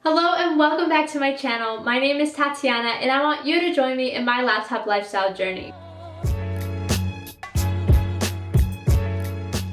Hello and welcome back to my channel. My name is Tatiana and I want you to join me in my laptop lifestyle journey.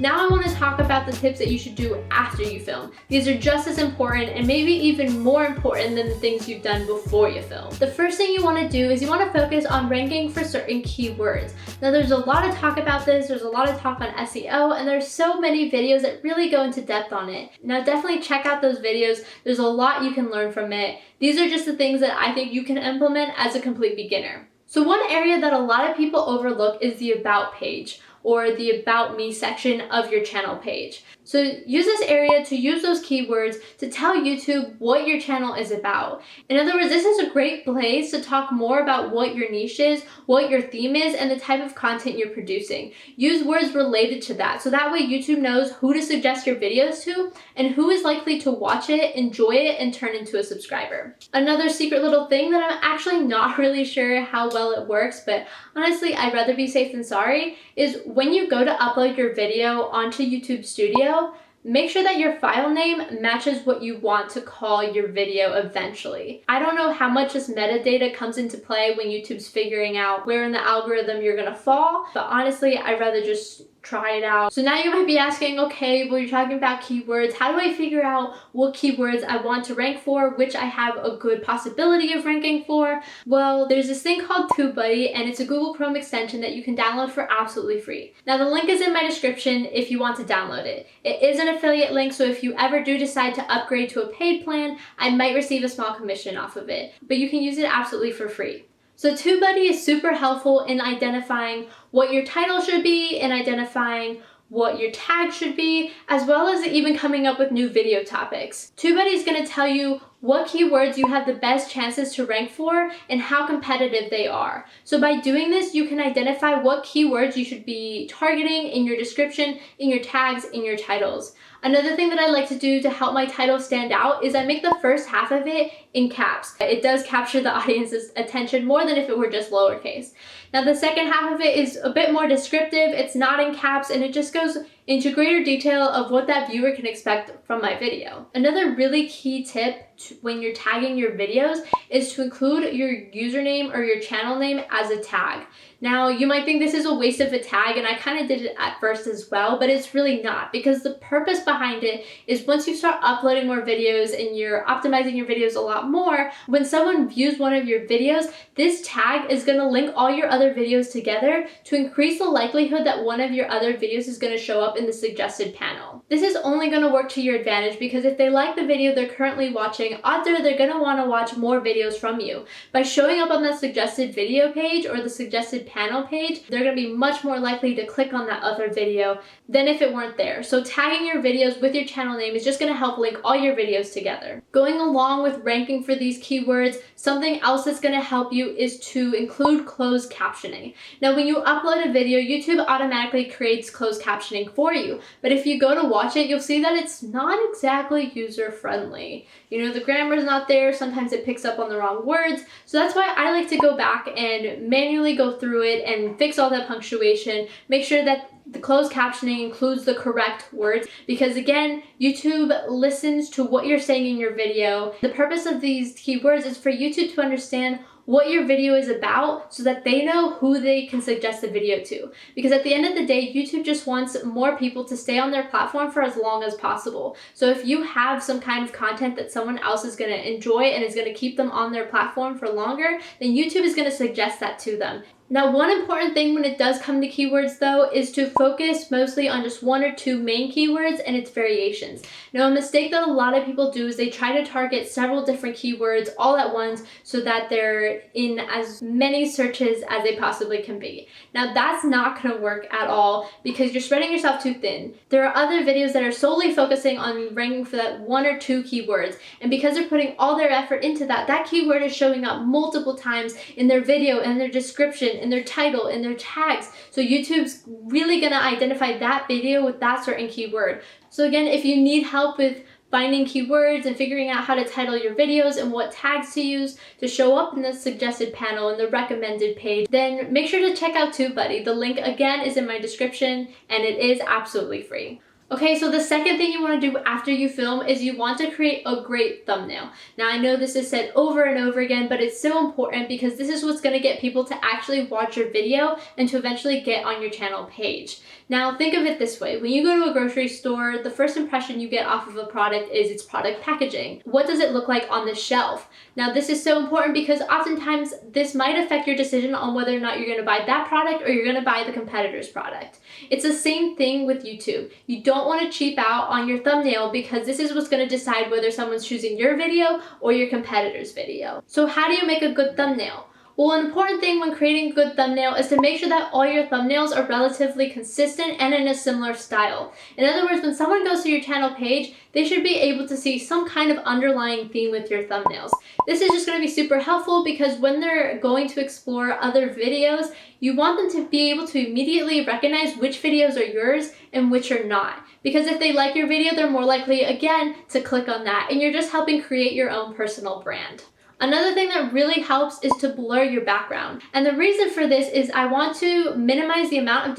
Now I want to talk about the tips that you should do after you film. These are just as important and maybe even more important than the things you've done before you film. The first thing you want to do is you want to focus on ranking for certain keywords. Now there's a lot of talk about this, there's a lot of talk on SEO, and there's so many videos that really go into depth on it. Now definitely check out those videos, there's a lot you can learn from it. These are just the things that I think you can implement as a complete beginner. So one area that a lot of people overlook is the About page, or the About Me section of your channel page. So use this area to use those keywords to tell YouTube what your channel is about. In other words, this is a great place to talk more about what your niche is, what your theme is, and the type of content you're producing. Use words related to that, so that way YouTube knows who to suggest your videos to and who is likely to watch it, enjoy it, and turn into a subscriber. Another secret little thing that I'm actually not really sure how well it works, but honestly, I'd rather be safe than sorry, is when you go to upload your video onto YouTube Studio, make sure that your file name matches what you want to call your video eventually. I don't know how much this metadata comes into play when YouTube's figuring out where in the algorithm you're gonna fall, but honestly, I'd rather just try it out. So now you might be asking, okay, well, you're talking about keywords. How do I figure out what keywords I want to rank for, which I have a good possibility of ranking for? Well, there's this thing called TubeBuddy, and it's a Google Chrome extension that you can download for absolutely free. Now, the link is in my description if you want to download it. It is an affiliate link, so if you ever do decide to upgrade to a paid plan, I might receive a small commission off of it, but you can use it absolutely for free. So TubeBuddy is super helpful in identifying what your title should be and identifying what your tag should be, as well as even coming up with new video topics. TubeBuddy is going to tell you what keywords you have the best chances to rank for and how competitive they are. So by doing this, you can identify what keywords you should be targeting in your description, in your tags, in your titles. Another thing that I like to do to help my title stand out is I make the first half of it in caps. It does capture the audience's attention more than if it were just lowercase. Now the second half of it is a bit more descriptive, it's not in caps, and it just goes into greater detail of what that viewer can expect from my video. Another really key tip when you're tagging your videos is to include your username or your channel name as a tag. Now, you might think this is a waste of a tag, and I kind of did it at first as well, but it's really not, because the purpose behind it is once you start uploading more videos and you're optimizing your videos a lot more, when someone views one of your videos, this tag is going to link all your other videos together to increase the likelihood that one of your other videos is going to show up in the suggested panel. This is only going to work to your advantage, because if they like the video they're currently watching, odds are they're going to want to watch more videos from you. By showing up on that suggested video page or the suggested panel page, they're going to be much more likely to click on that other video than if it weren't there. So tagging your videos with your channel name is just going to help link all your videos together. Going along with ranking for these keywords, something else that's going to help you is to include closed captioning. Now, when you upload a video, YouTube automatically creates closed captioning for you, but if you go to watch it, you'll see that it's not exactly user-friendly. You know, the grammar's not there, sometimes it picks up on the wrong words, so that's why I like to go back and manually go through it and fix all that punctuation, make sure that the closed captioning includes the correct words, because again, YouTube listens to what you're saying in your video. The purpose of these keywords is for YouTube to understand what your video is about so that they know who they can suggest the video to. Because at the end of the day, YouTube just wants more people to stay on their platform for as long as possible. So if you have some kind of content that someone else is going to enjoy and is going to keep them on their platform for longer, then YouTube is going to suggest that to them. Now, one important thing when it does come to keywords though is to focus mostly on just one or two main keywords and its variations. Now, a mistake that a lot of people do is they try to target several different keywords all at once so that they're in as many searches as they possibly can be. Now, that's not going to work at all, because you're spreading yourself too thin. There are other videos that are solely focusing on ranking for that one or two keywords, and because they're putting all their effort into that, that keyword is showing up multiple times in their video, in their description, in their title, in their tags. So YouTube's really gonna identify that video with that certain keyword. So again, if you need help with finding keywords and figuring out how to title your videos and what tags to use to show up in the suggested panel and the recommended page, then make sure to check out TubeBuddy. The link again is in my description and it is absolutely free. Okay, so the second thing you want to do after you film is you want to create a great thumbnail. Now, I know this is said over and over again, but it's so important because this is what's going to get people to actually watch your video and to eventually get on your channel page. Now, think of it this way. When you go to a grocery store, the first impression you get off of a product is its product packaging. What does it look like on the shelf? Now, this is so important because oftentimes this might affect your decision on whether or not you're going to buy that product or you're going to buy the competitor's product. It's the same thing with YouTube. You don't want to cheap out on your thumbnail because this is what's going to decide whether someone's choosing your video or your competitor's video. So how do you make a good thumbnail? Well, an important thing when creating a good thumbnail is to make sure that all your thumbnails are relatively consistent and in a similar style. In other words, when someone goes to your channel page, they should be able to see some kind of underlying theme with your thumbnails. This is just going to be super helpful because when they're going to explore other videos, you want them to be able to immediately recognize which videos are yours and which are not. Because if they like your video, they're more likely, again, to click on that, and you're just helping create your own personal brand. Another thing that really helps is to blur your background. And the reason for this is I want to minimize the amount of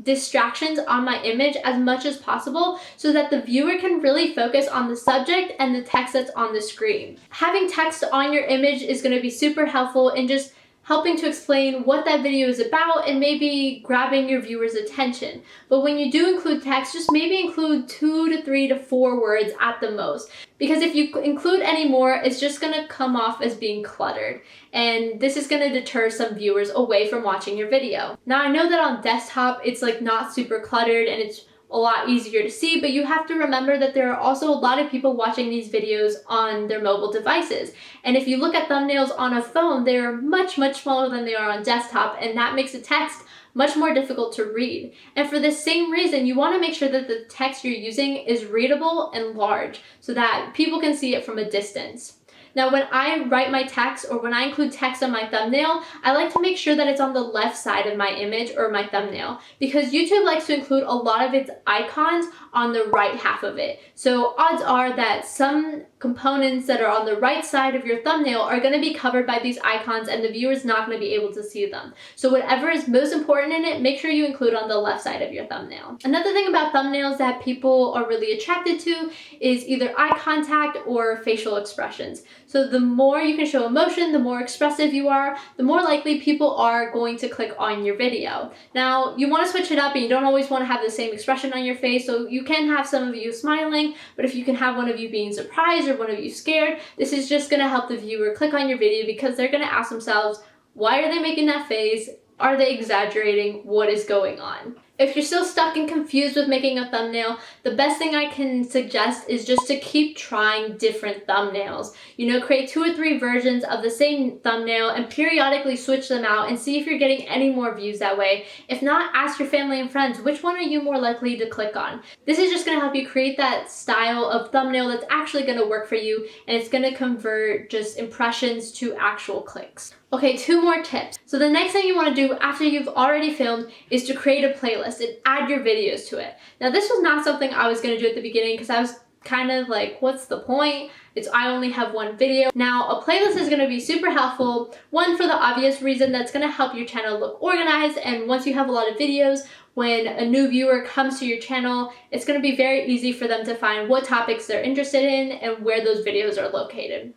distractions on my image as much as possible so that the viewer can really focus on the subject and the text that's on the screen. Having text on your image is going to be super helpful in just helping to explain what that video is about and maybe grabbing your viewer's attention. But when you do include text, just maybe include 2 to 3 to 4 words at the most. Because if you include any more, it's just going to come off as being cluttered. And this is going to deter some viewers away from watching your video. Now, I know that on desktop, it's like not super cluttered and it's a lot easier to see, but you have to remember that there are also a lot of people watching these videos on their mobile devices. And if you look at thumbnails on a phone, they're much, much smaller than they are on desktop, and that makes the text much more difficult to read. And for the same reason, you want to make sure that the text you're using is readable and large so that people can see it from a distance. Now, when I write my text or when I include text on my thumbnail, I like to make sure that it's on the left side of my image or my thumbnail because YouTube likes to include a lot of its icons on the right half of it. So odds are that some components that are on the right side of your thumbnail are going to be covered by these icons and the viewer's not going to be able to see them. So whatever is most important in it, make sure you include on the left side of your thumbnail. Another thing about thumbnails that people are really attracted to is either eye contact or facial expressions. So the more you can show emotion, the more expressive you are, the more likely people are going to click on your video. Now, you want to switch it up and you don't always want to have the same expression on your face, so you can have some of you smiling, but if you can have one of you being surprised or one of you scared, this is just going to help the viewer click on your video because they're going to ask themselves, why are they making that face? Are they exaggerating? What is going on? If you're still stuck and confused with making a thumbnail, the best thing I can suggest is just to keep trying different thumbnails. Create 2 or 3 versions of the same thumbnail and periodically switch them out and see if you're getting any more views that way. If not, ask your family and friends, which one are you more likely to click on? This is just going to help you create that style of thumbnail that's actually going to work for you, and it's going to convert just impressions to actual clicks. Okay, 2 more tips. So the next thing you want to do after you've already filmed is to create a playlist and add your videos to it. Now, this was not something I was going to do at the beginning because I was kind of like, what's the point? I only have one video. Now, a playlist is going to be super helpful. One, for the obvious reason that's going to help your channel look organized, and once you have a lot of videos, when a new viewer comes to your channel, it's going to be very easy for them to find what topics they're interested in and where those videos are located.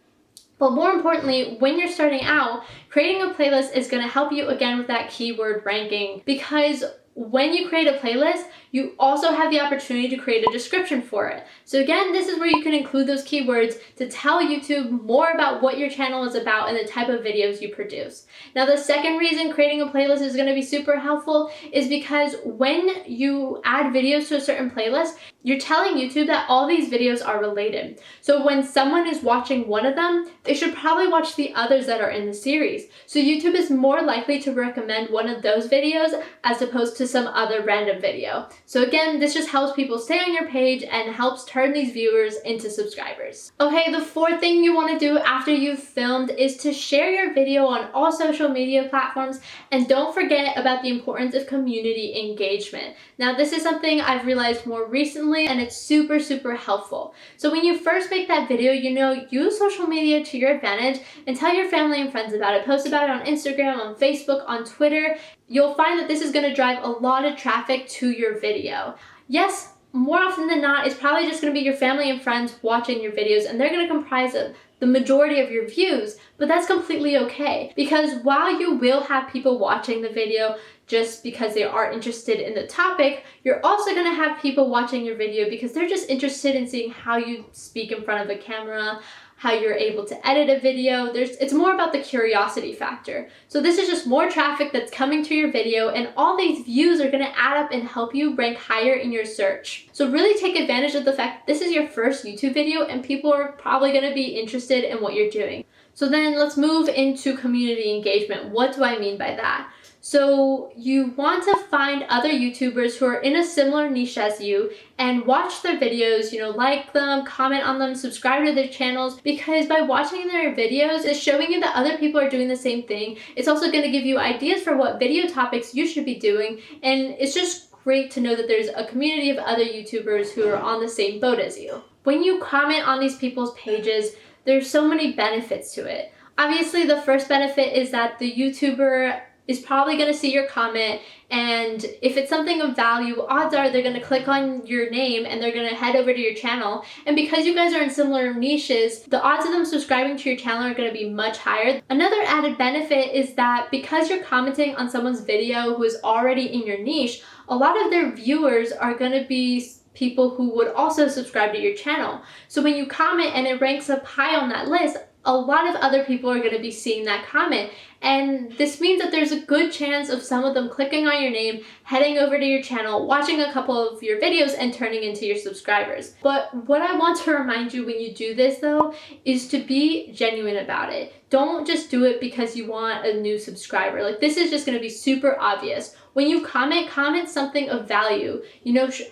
But more importantly, when you're starting out, creating a playlist is going to help you again with that keyword ranking, because when you create a playlist, you also have the opportunity to create a description for it. So again, this is where you can include those keywords to tell YouTube more about what your channel is about and the type of videos you produce. Now, the second reason creating a playlist is going to be super helpful is because when you add videos to a certain playlist, you're telling YouTube that all these videos are related. So when someone is watching one of them, they should probably watch the others that are in the series. So YouTube is more likely to recommend one of those videos as opposed to some other random video. So again, this just helps people stay on your page and helps turn these viewers into subscribers. Okay, the 4th thing you want to do after you've filmed is to share your video on all social media platforms, and don't forget about the importance of community engagement. Now, this is something I've realized more recently, and it's super, super helpful. So when you first make that video, use social media to your advantage and tell your family and friends about it. Post about it on Instagram, on Facebook, on Twitter. You'll find that this is going to drive a lot of traffic to your video. Yes, more often than not, it's probably just going to be your family and friends watching your videos, and they're going to comprise the majority of your views, but that's completely okay. Because while you will have people watching the video just because they are interested in the topic, you're also going to have people watching your video because they're just interested in seeing how you speak in front of a camera, how you're able to edit a video. It's more about the curiosity factor. So this is just more traffic that's coming to your video, and all these views are going to add up and help you rank higher in your search. So really take advantage of the fact that this is your first YouTube video and people are probably going to be interested in what you're doing. So then let's move into community engagement. What do I mean by that? So you want to find other YouTubers who are in a similar niche as you and watch their videos, like them, comment on them, subscribe to their channels, because by watching their videos, it's showing you that other people are doing the same thing. It's also going to give you ideas for what video topics you should be doing, and it's just great to know that there's a community of other YouTubers who are on the same boat as you. When you comment on these people's pages, there's so many benefits to it. Obviously, the first benefit is that the YouTuber is probably going to see your comment, and if it's something of value, odds are they're going to click on your name and they're going to head over to your channel. And because you guys are in similar niches, the odds of them subscribing to your channel are going to be much higher. Another added benefit is that because you're commenting on someone's video who is already in your niche, a lot of their viewers are going to be people who would also subscribe to your channel. So when you comment and it ranks up high on that list, a lot of other people are going to be seeing that comment. And this means that there's a good chance of some of them clicking on your name, heading over to your channel, watching a couple of your videos, and turning into your subscribers. But what I want to remind you when you do this, though, is to be genuine about it. Don't just do it because you want a new subscriber. Like, this is just going to be super obvious. When you comment something of value.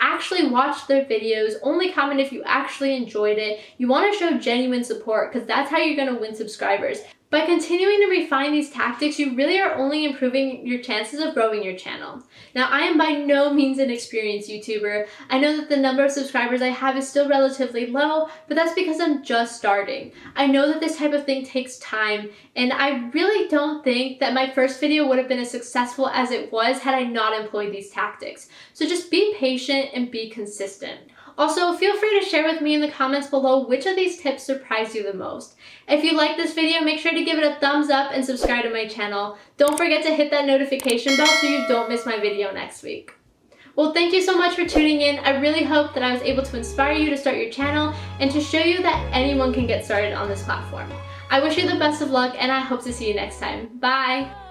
Actually watch their videos. Only comment if you actually enjoyed it. You want to show genuine support because that's how you're going to win subscribers. By continuing to refine these tactics, you really are only improving your chances of growing your channel. Now, I am by no means an experienced YouTuber. I know that the number of subscribers I have is still relatively low, but that's because I'm just starting. I know that this type of thing takes time, and I really don't think that my first video would have been as successful as it was had I not employed these tactics. So just be patient and be consistent. Also, feel free to share with me in the comments below which of these tips surprised you the most. If you like this video, make sure to give it a thumbs up and subscribe to my channel. Don't forget to hit that notification bell so you don't miss my video next week. Well, thank you so much for tuning in. I really hope that I was able to inspire you to start your channel and to show you that anyone can get started on this platform. I wish you the best of luck, and I hope to see you next time. Bye!